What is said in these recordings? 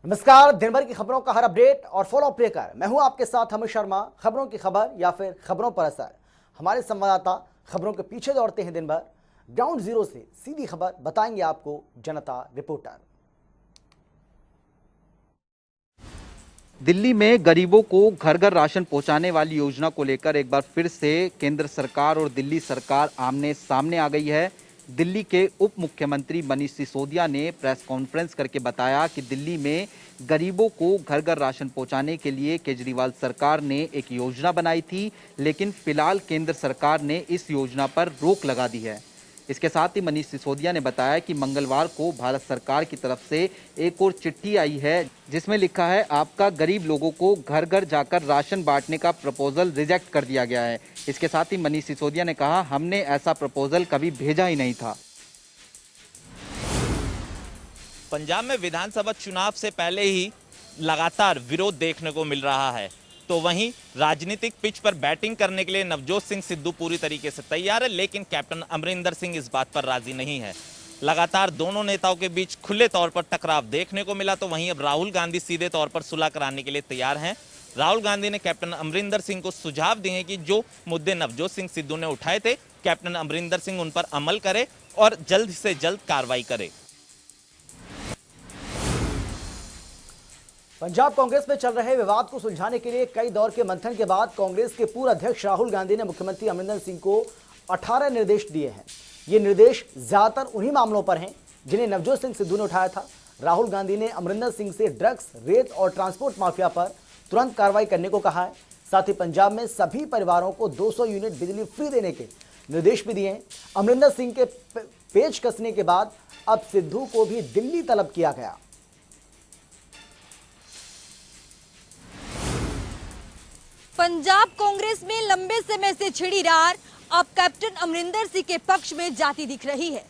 नमस्कार। दिन भर की खबरों का हर अपडेट और फॉलो अप लेकर मैं हूं आपके साथ अमित शर्मा। खबरों की खबर या फिर खबरों पर असर, हमारे संवाददाता खबरों के पीछे दौड़ते हैं दिन भर। ग्राउंड जीरो से सीधी खबर बताएंगे आपको जनता रिपोर्टर। दिल्ली में गरीबों को घर घर राशन पहुंचाने वाली योजना को लेकर एक बार फिर से केंद्र सरकार और दिल्ली सरकार आमने सामने आ गई है। दिल्ली के उप मुख्यमंत्री मनीष सिसोदिया ने प्रेस कॉन्फ्रेंस करके बताया कि दिल्ली में गरीबों को घर घर राशन पहुंचाने के लिए केजरीवाल सरकार ने एक योजना बनाई थी, लेकिन फिलहाल केंद्र सरकार ने इस योजना पर रोक लगा दी है। इसके साथ ही मनीष सिसोदिया ने बताया कि मंगलवार को भारत सरकार की तरफ से एक और चिट्ठी आई है जिसमें लिखा है आपका गरीब लोगों को घर घर जाकर राशन बांटने का प्रपोजल रिजेक्ट कर दिया गया है। इसके साथ ही मनीष सिसोदिया ने कहा हमने ऐसा प्रपोजल कभी भेजा ही नहीं था। पंजाब में विधानसभा चुनाव से पहले ही लगातार विरोध देखने को मिल रहा है, तो वहीं राजनीतिक पिच पर बैटिंग करने के लिए नवजोत सिंह सिद्धू पूरी तरीके से तैयार है, लेकिन कैप्टन अमरिंदर सिंह इस बात पर राजी नहीं है। लगातार दोनों नेताओं के बीच खुले तौर पर टकराव देखने को मिला, तो वहीं अब राहुल गांधी सीधे तौर पर सुलह कराने के लिए तैयार हैं। राहुल गांधी ने कैप्टन अमरिंदर सिंह को सुझाव दिए हैं कि जो मुद्दे नवजोत सिंह सिद्धू ने उठाए थे, कैप्टन अमरिंदर सिंह उन पर अमल करे और जल्द से जल्द कार्रवाई करे। पंजाब कांग्रेस में चल रहे विवाद को सुलझाने के लिए कई दौर के मंथन के बाद कांग्रेस के पूर्व अध्यक्ष राहुल गांधी ने मुख्यमंत्री अमरिंदर सिंह को 18 निर्देश दिए हैं। ये निर्देश ज्यादातर उन्हीं मामलों पर हैं जिन्हें नवजोत सिंह सिद्धू ने उठाया था। राहुल गांधी ने अमरिंदर सिंह से ड्रग्स, रेत और ट्रांसपोर्ट माफिया पर तुरंत कार्रवाई करने को कहा है। साथ ही पंजाब में सभी परिवारों को 200 यूनिट बिजली फ्री देने के निर्देश भी दिए हैं। अमरिंदर सिंह के पेच कसने के बाद अब सिद्धू को भी दिल्ली तलब किया गया। पंजाब कांग्रेस में लंबे समय से छिड़ी रार अब कैप्टन अमरिंदर सिंह के पक्ष में जाती दिख रही है।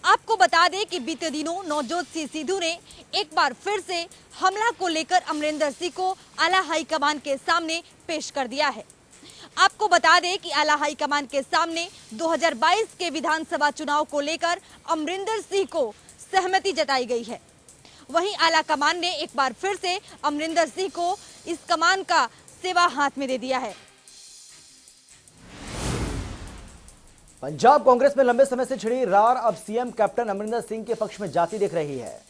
आपको बता दें कि बीते दिनों नवजोत सिंह सिद्धू ने एक बार फिर से हमला को लेकर अमरिंदर सिंह को आला हाईकमान के सामने पेश कर दिया है। आपको बता दें कि आला हाईकमान के सामने 2022 के विधानसभा चुनाव को लेकर अमरिंदर सिंह को सहमति जताई गई है। वहीं आला कमान ने एक बार फिर से अमरिंदर सिंह को इस कमान का सेवा हाथ में दे दिया है। पंजाब कांग्रेस में लंबे समय से छिड़ी रार अब सीएम कैप्टन अमरिंदर सिंह के पक्ष में जाती दिख रही है।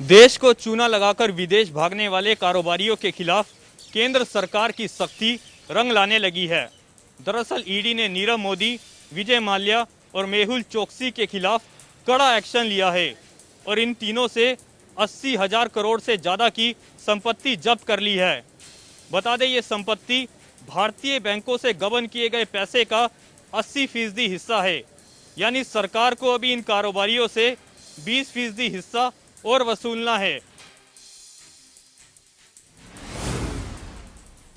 देश को चूना लगाकर विदेश भागने वाले कारोबारियों के खिलाफ केंद्र सरकार की सख्ती रंग लाने लगी है। दरअसल ईडी ने नीरव मोदी, विजय माल्या और मेहुल चोकसी के खिलाफ कड़ा एक्शन लिया है और इन तीनों से 80,000 करोड़ से ज़्यादा की संपत्ति जब्त कर ली है। बता दें ये संपत्ति भारतीय बैंकों से गबन किए गए पैसे का 80% हिस्सा है। यानी सरकार को अभी इन कारोबारियों से 20% हिस्सा और वसूलना है।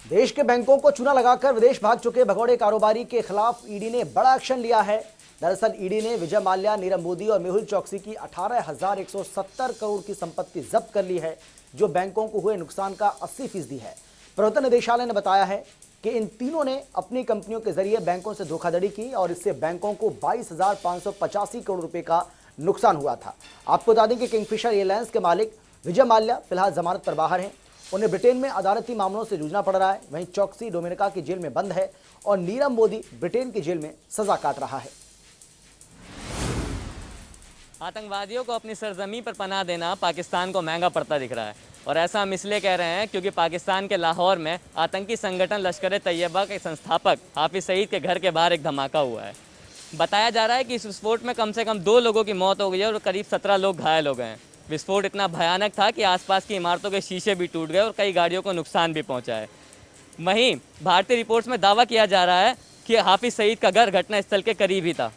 देश के बैंकों को चूना लगाकर विदेश भाग चुके भगौड़े कारोबारी के खिलाफ ईडी ने बड़ा एक्शन लिया है। दरअसल ईडी ने विजय माल्या, नीरव मोदी और मेहुल चोकसी की 18,170 करोड़ की संपत्ति जब्त कर ली है, जो बैंकों को हुए नुकसान का 80% है। प्रवर्तन निदेशालय ने बताया है कि इन तीनों ने अपनी कंपनियों के जरिए बैंकों से धोखाधड़ी की और इससे बैंकों को 22,585 करोड़ रुपए का नुकसान हुआ था। आपको बता दें कि किंगफिशर एयरलाइंस के मालिक विजय माल्या फिलहाल जमानत पर बाहर हैं। उन्हें ब्रिटेन में अदालती मामलों से जूझना पड़ रहा है। वहीं चोकसी डोमिनिका की जेल में बंद है और नीरव मोदी ब्रिटेन की जेल में सजा काट रहा है। आतंकवादियों को अपनी सरजमी पर पनाह देना पाकिस्तान को महंगा पड़ता दिख रहा है, और ऐसा हम इसलिए कह रहे हैं क्योंकि पाकिस्तान के लाहौर में आतंकी संगठन लश्कर तैयबा के संस्थापक हाफिज सईद के घर के बाहर एक धमाका हुआ है। बताया जा रहा है कि इस विस्फोट में कम से कम 2 लोगों की मौत हो गई है और करीब 17 लोग घायल हो गए हैं। विस्फोट इतना भयानक था कि आसपास की इमारतों के शीशे भी टूट गए और कई गाड़ियों को नुकसान भी पहुँचा है। वहीं भारतीय रिपोर्ट्स में दावा किया जा रहा है कि हाफिज सईद का घर घटनास्थल के करीब ही था।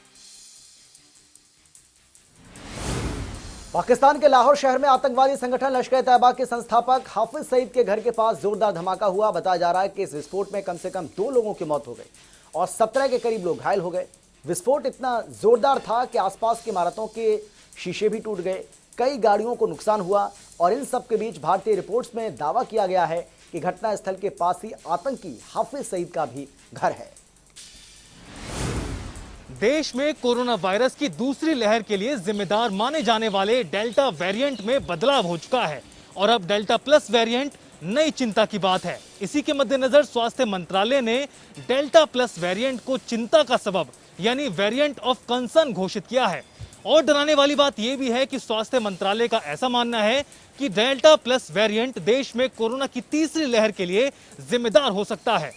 पाकिस्तान के लाहौर शहर में आतंकवादी संगठन लश्कर तैयबा के संस्थापक हाफिज सईद के घर के पास जोरदार धमाका हुआ। बताया जा रहा है कि इस विस्फोट में कम से कम 2 लोगों की मौत हो गई और 17 के करीब लोग घायल हो गए। विस्फोट इतना जोरदार था कि आसपास की इमारतों के शीशे भी टूट गए, कई गाड़ियों को नुकसान हुआ और इन सब के बीच भारतीय रिपोर्ट्स में दावा किया गया है कि घटनास्थल के पास ही आतंकी हाफिज सईद का भी घर है। देश में कोरोना वायरस की दूसरी लहर के लिए जिम्मेदार माने जाने वाले डेल्टा वेरिएंट में बदलाव हो चुका है और अब डेल्टा प्लस वेरिएंट नई चिंता की बात है। इसी के मद्देनजर स्वास्थ्य मंत्रालय ने डेल्टा प्लस वेरिएंट को चिंता का सबब यानी वेरिएंट ऑफ कंसर्न घोषित किया है। और डराने वाली बात यह भी है कि स्वास्थ्य मंत्रालय का ऐसा मानना है कि डेल्टा प्लस वेरिएंट देश में कोरोना की तीसरी लहर के लिए जिम्मेदार हो सकता है।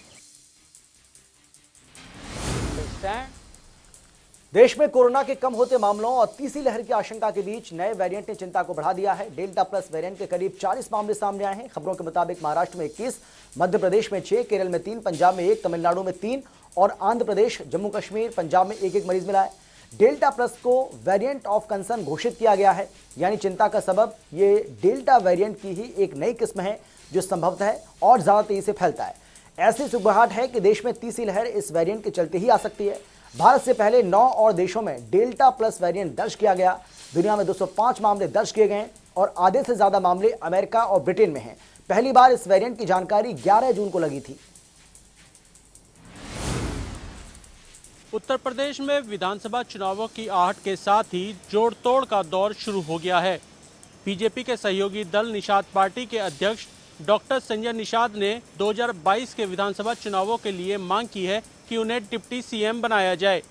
देश में कोरोना के कम होते मामलों और तीसरी लहर की आशंका के बीच नए वेरिएंट ने चिंता को बढ़ा दिया है। डेल्टा प्लस वेरिएंट के करीब 40 मामले सामने आए हैं। खबरों के मुताबिक महाराष्ट्र में 21, मध्य प्रदेश में 6, केरल में 3, पंजाब में 1, तमिलनाडु में 3 और आंध्र प्रदेश, जम्मू कश्मीर, पंजाब में 1-1 मरीज मिला है। डेल्टा प्लस को वेरिएंट ऑफ कंसर्न घोषित किया गया है, यानी चिंता का सबब ये डेल्टा वेरिएंट की ही एक नई किस्म है जो संभवतः और ज्यादा तेजी से फैलता है। ऐसी सुबहाट है कि देश में तीसरी लहर इस वेरिएंट के चलते ही आ सकती है। भारत से पहले 9 और देशों में डेल्टा प्लस वेरिएंट दर्ज किया गया। दुनिया में 205 मामले दर्ज किए गए और आधे से ज्यादा मामले अमेरिका और ब्रिटेन में हैं। पहली बार इस वेरिएंट की जानकारी 11 जून को लगी थी। उत्तर प्रदेश में विधानसभा चुनावों की आहट के साथ ही जोड़ तोड़ का दौर शुरू हो गया है। बीजेपी के सहयोगी दल निषाद पार्टी के अध्यक्ष डॉक्टर संजय निषाद ने 2022 के विधानसभा चुनावों के लिए मांग की है कि उन्हें डिप्टी सीएम बनाया जाए।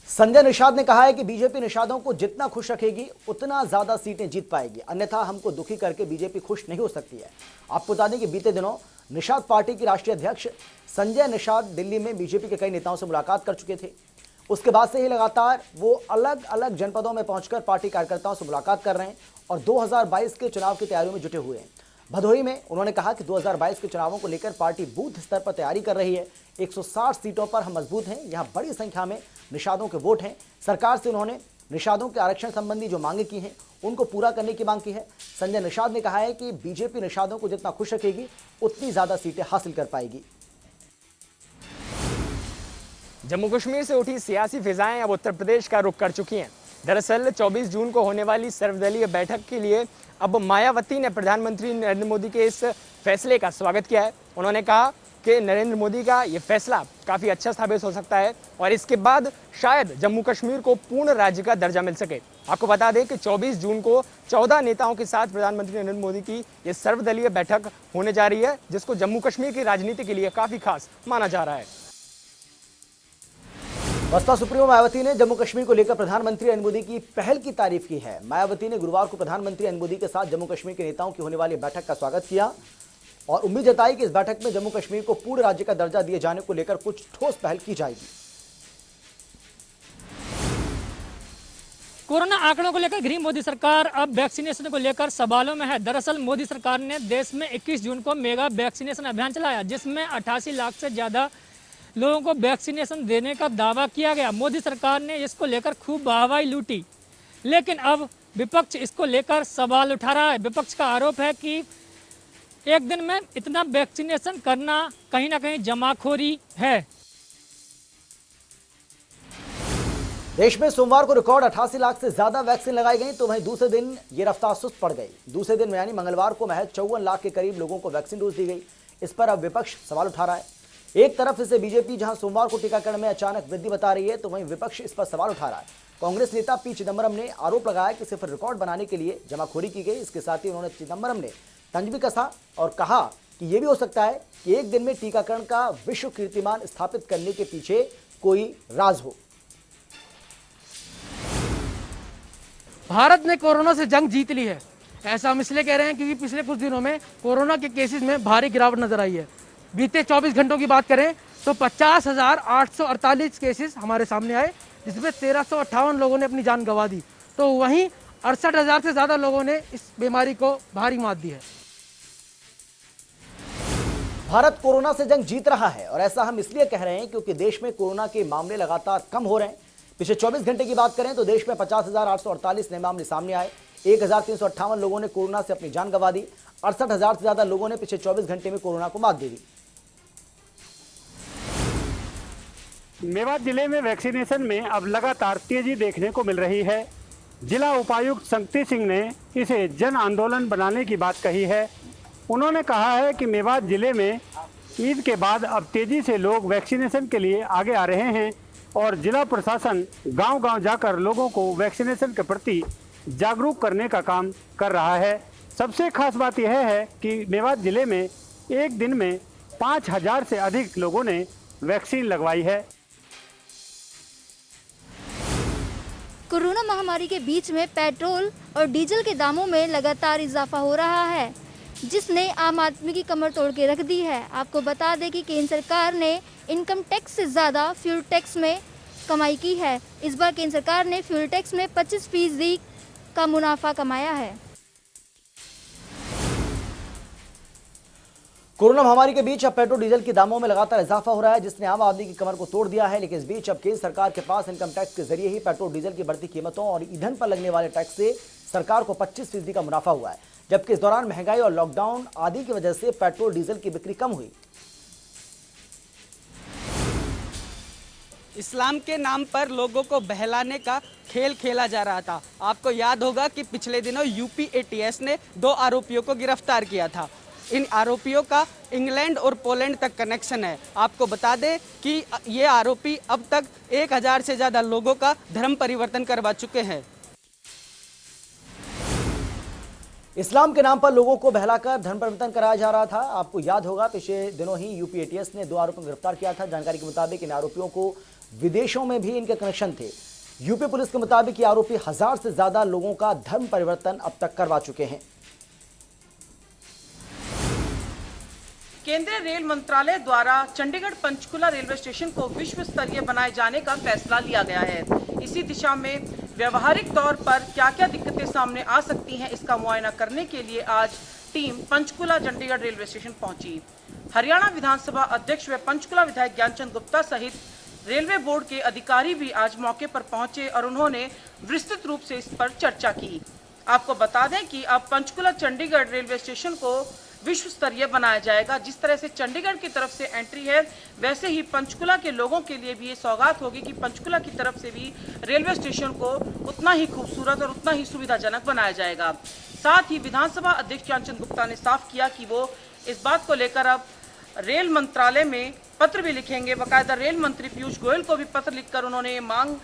संजय निषाद ने कहा है कि बीजेपी निषादों को जितना खुश रखेगी उतना ज्यादा सीटें जीत पाएगी, अन्यथा हमको दुखी करके बीजेपी खुश नहीं हो सकती है। आपको बता दें कि बीते दिनों निषाद पार्टी के राष्ट्रीय अध्यक्ष संजय निषाद दिल्ली में बीजेपी के कई नेताओं से मुलाकात कर चुके थे। उसके बाद से ही लगातार वो अलग अलग जनपदों में पहुंचकर पार्टी कार्यकर्ताओं से मुलाकात कर रहे हैं और 2022 के चुनाव की तैयारियों में जुटे हुए हैं। भदोही में उन्होंने कहा कि 2022 के चुनावों को लेकर पार्टी बूथ स्तर पर तैयारी कर रही है। 160 सीटों पर हम मजबूत हैं, यहाँ बड़ी संख्या में निषादों के वोट हैं। सरकार से उन्होंने निषादों के आरक्षण संबंधी जो मांगे की हैं उनको पूरा करने की मांग की है। संजय निषाद ने कहा है कि बीजेपी निषादों को जितना खुश रखेगी उतनी ज्यादा सीटें हासिल कर पाएगी। जम्मू कश्मीर से उठी सियासी फिजाएं अब उत्तर प्रदेश का रुख कर चुकी हैं। दरअसल 24 जून को होने वाली सर्वदलीय बैठक के लिए अब मायावती ने प्रधानमंत्री नरेंद्र मोदी के इस फैसले का स्वागत किया है। उन्होंने कहा कि नरेंद्र मोदी का ये फैसला काफ़ी अच्छा साबित हो सकता है और इसके बाद शायद जम्मू कश्मीर को पूर्ण राज्य का दर्जा मिल सके। आपको बता दें कि 24 जून को 14 नेताओं के साथ प्रधानमंत्री नरेंद्र मोदी की ये सर्वदलीय बैठक होने जा रही है, जिसको जम्मू कश्मीर की राजनीति के लिए काफ़ी खास माना जा रहा है। बसपा सुप्रीमो मायावती ने जम्मू कश्मीर को लेकर प्रधानमंत्री नरेंद्र मोदी की पहल की तारीफ की है। मायावती ने गुरुवार को प्रधानमंत्री नरेंद्र मोदी के साथ जम्मू कश्मीर के नेताओं की होने वाली बैठक का स्वागत किया और उम्मीद जताई कि इस बैठक में जम्मू कश्मीर को पूर्ण राज्य का दर्जा दिए जाने को लेकर कुछ ठोस पहल की जाएगी। कोरोना आंकड़ों को लेकर गृह मोदी सरकार अब वैक्सीनेशन को लेकर सवालों में है। दरअसल मोदी सरकार ने देश में 21 जून को मेगा वैक्सीनेशन अभियान चलाया, जिसमें 88 लाख से ज्यादा लोगों को वैक्सीनेशन देने का दावा किया गया। मोदी सरकार ने इसको लेकर खूब वाहवाही लूटी, लेकिन अब विपक्ष इसको लेकर सवाल उठा रहा है। विपक्ष का आरोप है कि एक दिन में इतना वैक्सीनेशन करना कहीं ना कहीं जमाखोरी है। देश में सोमवार को रिकॉर्ड 88 लाख से ज्यादा वैक्सीन लगाई गई, तो वहीं दूसरे दिन ये रफ्तार सुस्त पड़ गई। दूसरे दिन यानी मंगलवार को महज 54 लाख के करीब लोगों को वैक्सीन डोज दी गई। इस पर अब विपक्ष सवाल उठा रहा है। एक तरफ इसे बीजेपी जहां सोमवार को टीकाकरण में अचानक वृद्धि बता रही है, तो वहीं विपक्ष इस पर सवाल उठा रहा है। कांग्रेस नेता पी चिदंबरम ने आरोप लगाया कि सिर्फ रिकॉर्ड बनाने के लिए जमाखोरी की गई। इसके साथ ही उन्होंने चिदंबरम ने तंज भी कसा और कहा कि यह भी हो सकता है कि एक दिन में टीकाकरण का विश्व कीर्तिमान स्थापित करने के पीछे कोई राज हो। भारत ने कोरोना से जंग जीत ली है, ऐसा हम इसलिए कह रहे हैं क्योंकि पिछले कुछ दिनों में कोरोना के केसेस में भारी गिरावट नजर आई है। बीते 24 घंटों की बात करें तो 50,848 केसेस हमारे सामने आए, जिसमें 1358 लोगों ने अपनी जान गंवा दी। तो वहीं 68,000 से ज्यादा लोगों ने इस बीमारी को भारी मात दी है। भारत कोरोना से जंग जीत रहा है और ऐसा हम इसलिए कह रहे हैं क्योंकि देश में कोरोना के मामले लगातार कम हो रहे हैं। पिछले 24 घंटे की बात करें तो देश में 50,848 नए मामले सामने आए। 1,358 लोगों ने कोरोना से अपनी जान गंवा दी। 68,000 से ज्यादा लोगों ने पिछले 24 घंटे में कोरोना को मात दे दी। मेवात जिले में वैक्सीनेशन में अब लगातार तेजी देखने को मिल रही है। जिला उपायुक्त शक्ति सिंह ने इसे जन आंदोलन बनाने की बात कही है। उन्होंने कहा है कि मेवात जिले में ईद के बाद अब तेजी से लोग वैक्सीनेशन के लिए आगे आ रहे हैं और जिला प्रशासन गांव-गांव जाकर लोगों को वैक्सीनेशन के प्रति जागरूक करने का काम कर रहा है। सबसे खास बात यह है कि मेवात जिले में एक दिन में 5000 से अधिक लोगों ने वैक्सीन लगवाई है। कोरोना महामारी के बीच में पेट्रोल और डीजल के दामों में लगातार इजाफा हो रहा है, जिसने आम आदमी की कमर तोड़ के रख दी है। आपको बता दें कि केंद्र सरकार ने इनकम टैक्स से ज़्यादा फ्यूल टैक्स में कमाई की है। इस बार केंद्र सरकार ने फ्यूल टैक्स में 25% का मुनाफा कमाया है। कोरोना महामारी के बीच अब पेट्रोल डीजल के दामों में लगातार इजाफा हो रहा है, जिसने आम आदमी की कमर को तोड़ दिया है। लेकिन इस बीच अब केंद्र सरकार के पास इनकम टैक्स के जरिए ही पेट्रोल डीजल की बढ़ती कीमतों और ईंधन पर लगने वाले टैक्स से सरकार को 25% का मुनाफा हुआ है, जबकि इस दौरान महंगाई और लॉकडाउन आदि की वजह से पेट्रोल डीजल की बिक्री कम हुई। इस्लाम के नाम पर लोगों को बहलाने का खेल खेला जा रहा था। आपको याद होगा कि पिछले दिनों यूपी एटीएस ने 2 आरोपियों को गिरफ्तार किया था। इन आरोपियों का इंग्लैंड और पोलैंड तक कनेक्शन है। आपको बता दें कि ये आरोपी अब तक 1000 से ज़्यादा लोगों का धर्म परिवर्तन करवा चुके हैं। इस्लाम के नाम पर लोगों को बहलाकर धर्म परिवर्तन कराया जा रहा था। आपको याद होगा पिछले दिनों ही यूपी एटीएस ने 2 आरोपियों को गिरफ्तार किया था। जानकारी के मुताबिक इन आरोपियों को विदेशों में भी इनके कनेक्शन थे। यूपी पुलिस के मुताबिक ये आरोपी 1000 से ज्यादा लोगों का धर्म परिवर्तन अब तक करवा चुके हैं। केंद्रीय रेल मंत्रालय द्वारा चंडीगढ़ पंचकुला रेलवे स्टेशन को विश्व स्तरीय बनाए जाने का फैसला लिया गया है। इसी दिशा में व्यवहारिक तौर पर क्या क्या दिक्कतें सामने आ सकती हैं, इसका मुआयना करने के लिए आज team Panchkula Chandigarh railway station पहुंची। हरियाणा विधानसभा अध्यक्ष व पंचकुला विधायक ज्ञानचंद गुप्ता सहित रेलवे बोर्ड के अधिकारी भी आज मौके पर पहुंचे और उन्होंने विस्तृत रूप से इस पर चर्चा की। आपको बता दें कि अब पंचकुला चंडीगढ़ रेलवे स्टेशन को विश्व स्तरीय बनाया जाएगा। जिस तरह से चंडीगढ़ की तरफ से एंट्री है, वैसे ही पंचकुला के लोगों के लिए भी ये सौगात होगी कि पंचकुला की तरफ से भी रेलवे स्टेशन को उतना ही खूबसूरत और उतना ही सुविधाजनक बनाया जाएगा। साथ ही विधानसभा अध्यक्ष ज्ञानचंद गुप्ता ने साफ किया कि वो इस बात को लेकर अब रेल मंत्रालय में पत्र भी लिखेंगे। बाकायदा रेल मंत्री पीयूष गोयल को भी पत्र लिखकर उन्होंने ये मांग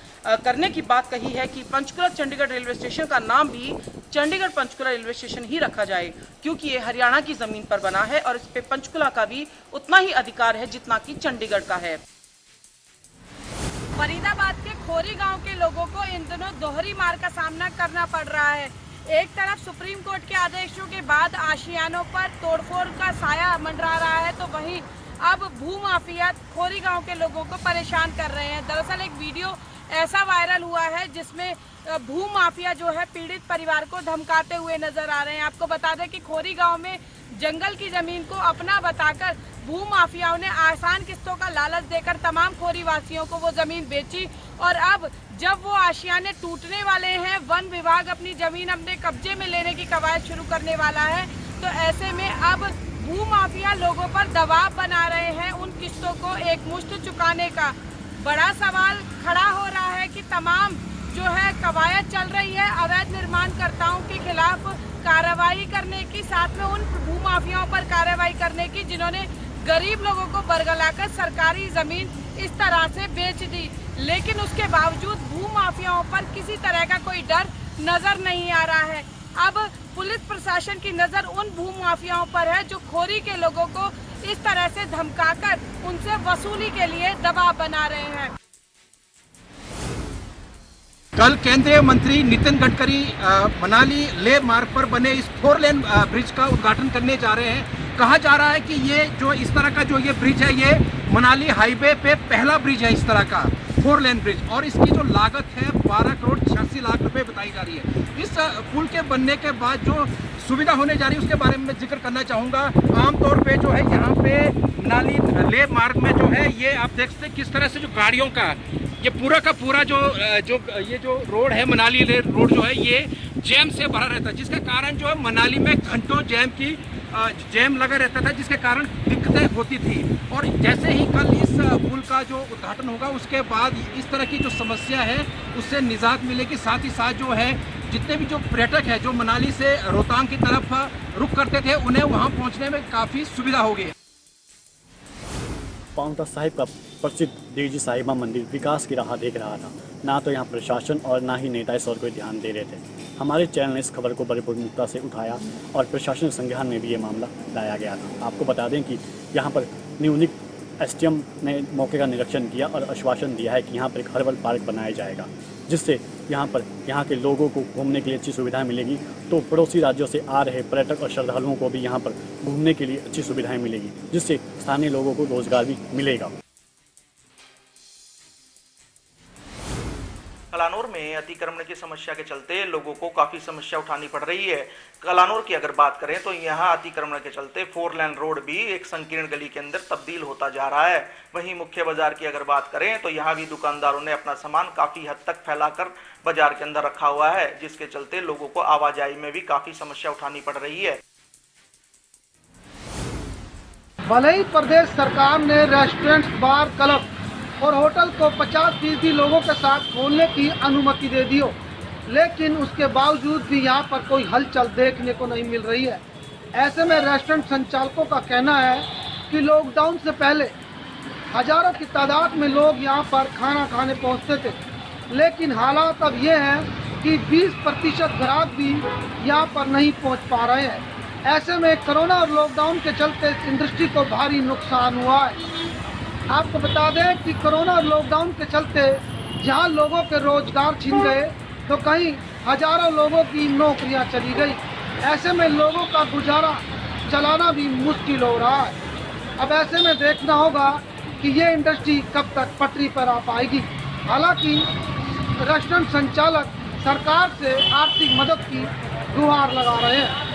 करने की बात कही है कि पंचकुला चंडीगढ़ रेलवे स्टेशन का नाम भी चंडीगढ़ पंचकुला रेलवे स्टेशन ही रखा जाए, क्योंकि ये हरियाणा की जमीन पर बना है और इस पे पंचकुला का भी उतना ही अधिकार है जितना कि चंडीगढ़ का है। फरीदाबाद के खोरी गांव के लोगों को इन दिनों दोहरी मार का सामना करना पड़ रहा है। एक तरफ सुप्रीम कोर्ट के आदेशों के बाद आशियानों पर तोड़फोड़ का साया मंडरा रहा है, तो वहीं अब भूमाफिया खोरी गांव के लोगों को परेशान कर रहे हैं। दरअसल एक वीडियो ऐसा वायरल हुआ है जिसमें भूमाफिया जो है पीड़ित परिवार को धमकाते हुए नजर आ रहे हैं। आपको बता दें कि खोरी गांव में जंगल की जमीन को अपना बताकर भूमाफियाओं ने आसान किस्तों का लालच देकर तमाम खोरी वासियों को वो जमीन बेची और अब जब वो आशियाने टूटने वाले हैं, वन विभाग अपनी जमीन अपने कब्जे में लेने की कवायद शुरू करने वाला है। तो ऐसे में अब भूमाफिया लोगों पर दबाव बना रहे हैं उन किस्तों को एकमुश्त चुकाने का। बड़ा सवाल खड़ा हो रहा है कि तमाम जो है कवायद चल रही है अवैध निर्माणकर्ताओं के खिलाफ कार्रवाई करने की, साथ में उन भूमाफियाओं पर कार्रवाई करने की जिन्होंने गरीब लोगों को बरगलाकर सरकारी जमीन इस तरह से बेच दी। लेकिन उसके बावजूद भूमाफियाओं पर किसी तरह का कोई डर नजर नहीं आ रहा है। अब पुलिस प्रशासन की नजर उन भूमाफियाओं पर है जो खोरी के लोगों को इस तरह से धमकाकर उनसे वसूली के लिए दबाव बना रहे हैं। कल केंद्रीय मंत्री नितिन गडकरी मनाली लेह मार्ग पर बने इस 4 लेन ब्रिज का उद्घाटन करने जा रहे हैं। कहा जा रहा है कि ये जो इस तरह का जो ये ब्रिज है, ये मनाली हाईवे पे पहला ब्रिज है इस तरह का 4 लेन ब्रिज, और इसकी जो लागत है 12 करोड़ 86 लाख रुपए बताई जा रही है। इस पुल के बनने के बाद जो सुविधा होने जा रही है उसके बारे में मैं जिक्र करना चाहूँगा। आमतौर पे जो है यहाँ पे मनाली लेह मार्ग में जो है ये आप देख सकते हैं किस तरह से जो गाड़ियों का ये पूरा का पूरा ये जो रोड है मनाली लेह रोड जो है ये जैम से भरा रहता है, जिसके कारण जो है मनाली में घंटों जैम लगा रहता था, जिसके कारण दिक्कतें होती थी। और जैसे ही कल इस पुल का जो उद्घाटन होगा उसके बाद इस तरह की जो समस्या है उससे निजात मिलेगी। साथ ही साथ जो है जितने भी जो पर्यटक है जो मनाली से रोहतांग की तरफ रुख करते थे उन्हें वहाँ पहुँचने में काफ़ी सुविधा होगी। पांवटा साहिब का प्रसिद्ध देवजी साहिबा मंदिर विकास की राह देख रहा था। ना तो यहाँ प्रशासन और ना ही नेता इस ओर कोई ध्यान दे रहे थे। हमारे चैनल ने इस खबर को बड़ी प्रमुखता से उठाया और प्रशासन संज्ञान में भी ये मामला लाया गया था। आपको बता दें कि यहाँ पर नियुक्त एसडीएम ने मौके का निरीक्षण किया और आश्वासन दिया है कि यहाँ पर एक हर्बल पार्क बनाया जाएगा, जिससे यहाँ के लोगों को घूमने के लिए अच्छी सुविधाएं मिलेगी। तो पड़ोसी राज्यों से आ रहे पर्यटक और श्रद्धालुओं को भी यहाँ पर घूमने के लिए अच्छी सुविधाएं मिलेगी, जिससे स्थानीय लोगों को रोजगार भी मिलेगा। कलानौर में अतिक्रमण की समस्या के चलते लोगों को काफी समस्या उठानी पड़ रही है। कलानौर की अगर बात करें तो यहाँ अतिक्रमण के चलते 4 लेन रोड भी एक संकीर्ण गली के अंदर तब्दील होता जा रहा है। वहीं मुख्य बाजार की अगर बात करें तो यहाँ भी दुकानदारों ने अपना सामान काफी हद तक फैलाकर बाजार के अंदर रखा हुआ है, जिसके चलते लोगों को आवाजाही में भी काफी समस्या उठानी पड़ रही है। भले ही प्रदेश सरकार ने रेस्टोरेंट, बार, क्लब और होटल को 50% लोगों के साथ खोलने की अनुमति दे दी हो, लेकिन उसके बावजूद भी यहाँ पर कोई हलचल देखने को नहीं मिल रही है। ऐसे में रेस्टोरेंट संचालकों का कहना है कि लॉकडाउन से पहले हजारों की तादाद में लोग यहाँ पर खाना खाने पहुँचते थे, लेकिन हालात अब ये हैं कि 20% ग्राहक भी यहाँ पर नहीं पहुँच पा रहे हैं। ऐसे में कोरोना और लॉकडाउन के चलते इस इंडस्ट्री को भारी नुकसान हुआ है। आपको बता दें कि कोरोना और लॉकडाउन के चलते जहां लोगों के रोजगार छिन गए तो कहीं हजारों लोगों की नौकरियां चली गई। ऐसे में लोगों का गुजारा चलाना भी मुश्किल हो रहा है। अब ऐसे में देखना होगा कि ये इंडस्ट्री कब तक पटरी पर आ पाएगी। हालांकि रेस्टोरेंट संचालक सरकार से आर्थिक मदद की गुहार लगा रहे हैं।